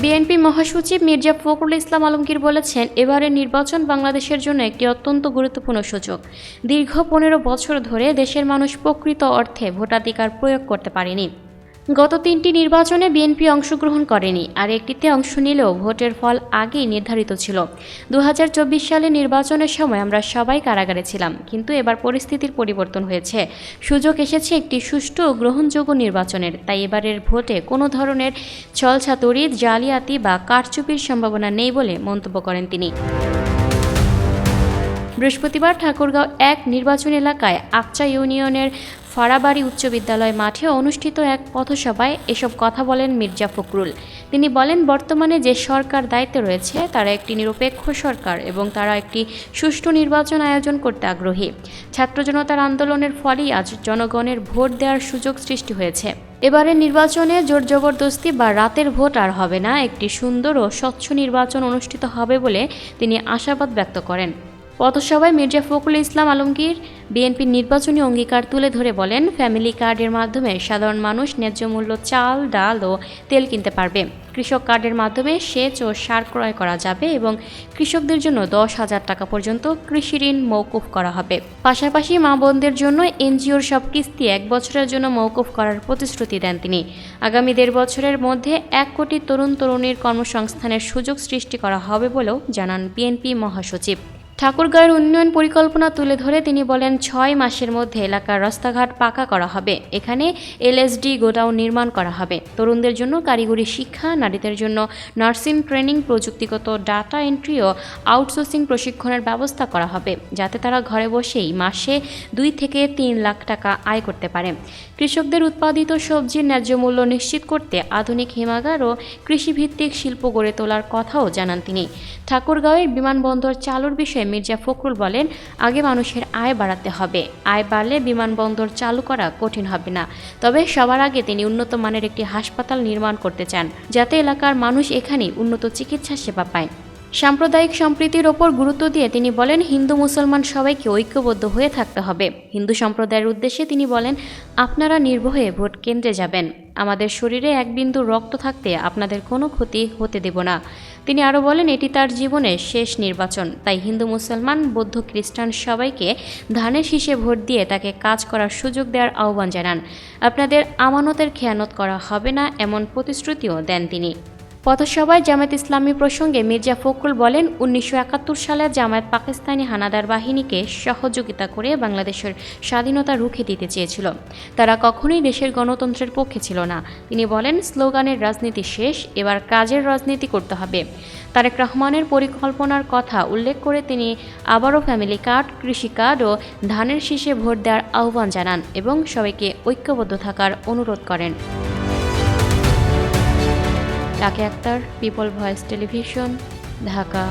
BNP মহাসচিব মির্জা ফখরুল ইসলাম আলমগীর বলেছেন, এবারের নির্বাচন বাংলাদেশের জন্য একটি অত্যন্ত গুরুত্বপূর্ণ সুযোগ। দীর্ঘ 15 বছর ধরে দেশের মানুষ প্রকৃত অর্থে ভোটাধিকার প্রয়োগ করতে পারেনি। গত 3টি নির্বাচনে বিএনপি অংশগ্রহণ করেনি, আর একটিতে অংশ নিলেও ভোটের ফল আগেই নির্ধারিত ছিল। 2024 সালে নির্বাচনের সময় আমরা সবাই কারাগারে ছিলাম, কিন্তু এবার পরিস্থিতির পরিবর্তন হয়েছে। সুযোগ এসেছে একটি সুষ্ঠু ও গ্রহণযোগ্য নির্বাচনের। তাই এবারের ভোটে কোনো ধরনের ছলছাতুরি, জালিয়াতি বা কারচুপির সম্ভাবনা নেই বলে মন্তব্য করেন তিনি। বৃহস্পতিবার ঠাকুরগাঁও 1 নির্বাচনী এলাকায় আকচা ইউনিয়নের ফাড়াবাড়ি উচ্চ বিদ্যালয় মাঠে অনুষ্ঠিত এক পথসভায় এসব কথা বলেন মির্জা ফখরুল। তিনি বলেন, বর্তমানে যে সরকার দায়িত্বে রয়েছে তারা একটি নিরপেক্ষ সরকার এবং তারা একটি সুষ্ঠু নির্বাচন আয়োজন করতে আগ্রহী। ছাত্র জনতার আন্দোলনের ফলেই আজ জনগণের ভোট দেওয়ার সুযোগ সৃষ্টি হয়েছে। এবারের নির্বাচনে জোর জবরদস্তি বা রাতের ভোট আর হবে না, একটি সুন্দর ও স্বচ্ছ নির্বাচন অনুষ্ঠিত হবে বলে তিনি আশাবাদ ব্যক্ত করেন। পথসভায় মির্জা ফখরুল ইসলাম আলমগীর বিএনপির নির্বাচনী অঙ্গীকার তুলে ধরে বলেন, ফ্যামিলি কার্ডের মাধ্যমে সাধারণ মানুষ ন্যায্য মূল্য চাল, ডাল ও তেল কিনতে পারবে। কৃষক কার্ডের মাধ্যমে সেচ ও সার ক্রয় করা যাবে এবং কৃষকদের জন্য 10,000 টাকা পর্যন্ত কৃষি ঋণ মওকুফ করা হবে। পাশাপাশি মা বোনদের জন্য এনজিওর সব কিস্তি 1 বছরের জন্য মওকুফ করার প্রতিশ্রুতি দেন তিনি। আগামী 1.5 বছরের মধ্যে 1 কোটি তরুণ তরুণীর কর্মসংস্থানের সুযোগ সৃষ্টি করা হবে বলেও জানান বিএনপি মহাসচিব। ঠাকুরগাঁওয়ের উন্নয়ন পরিকল্পনা তুলে ধরে তিনি বলেন, 6 মাসের মধ্যে এলাকার রাস্তাঘাট পাকা করা হবে। এখানে এলএসডি গোডাউন নির্মাণ করা হবে। তরুণদের জন্য কারিগরি শিক্ষা, নারীদের জন্য নার্সিং ট্রেনিং, প্রযুক্তিগত ডাটা এন্ট্রি ও আউটসোর্সিং প্রশিক্ষণের ব্যবস্থা করা হবে, যাতে তারা ঘরে বসেই মাসে 2 থেকে 3 লাখ টাকা আয় করতে পারে। কৃষকদের উৎপাদিত সবজির ন্যায্য মূল্য নিশ্চিত করতে আধুনিক হিমাগার ও কৃষিভিত্তিক শিল্প গড়ে তোলার কথাও জানান তিনি। ঠাকুরগাঁওয়ের বিমানবন্দর চালুর বিষয়ে মির্জা ফখরুল বলেন, আগে মানুষের আয় বাড়াতে হবে। আয় বাড়লে বিমানবন্দর চালু করা কঠিন হবে না। তবে সবার আগে তিনি উন্নত মানের একটি হাসপাতাল নির্মাণ করতে চান, যাতে এলাকার মানুষ এখানেই উন্নত চিকিৎসা সেবা পায়। সাম্প্রদায়িক সম্প্রীতির ওপর গুরুত্ব দিয়ে তিনি বলেন, হিন্দু মুসলমান সবাইকে ঐক্যবদ্ধ হয়ে থাকতে হবে। হিন্দু সম্প্রদায়ের উদ্দেশ্যে তিনি বলেন, আপনারা নির্ভয়ে ভোট কেন্দ্রে যাবেন। আমাদের শরীরে 1 বিন্দু রক্ত থাকতে আপনাদের কোনো ক্ষতি হতে দেব না। তিনি আরও বলেন, এটি তার জীবনের শেষ নির্বাচন। তাই হিন্দু মুসলমান বৌদ্ধ খ্রিস্টান সবাইকে ধানের শীষে ভোট দিয়ে তাকে কাজ করার সুযোগ দেওয়ার আহ্বান জানান। আপনাদের আমানতের খেয়ানত করা হবে না, এমন প্রতিশ্রুতিও দেন তিনি। পথসভায় জামায়াত ইসলামী প্রসঙ্গে মির্জা ফখরুল বলেন, 1971 সালে জামায়াত পাকিস্তানি হানাদার বাহিনীকে সহযোগিতা করে বাংলাদেশের স্বাধীনতা রুখে দিতে চেয়েছিল। তারা কখনোই দেশের গণতন্ত্রের পক্ষে ছিল না। তিনি বলেন, স্লোগানের রাজনীতি শেষ, এবার কাজের রাজনীতি করতে হবে। তারেক রহমানের পরিকল্পনার কথা উল্লেখ করে তিনি আবারও ফ্যামিলি কার্ড, কৃষি কার্ড ও ধানের শীষে ভোট দেওয়ার আহ্বান জানান এবং সবাইকে ঐক্যবদ্ধ থাকার অনুরোধ করেন। Taki Akter, people voice television, Dhaka.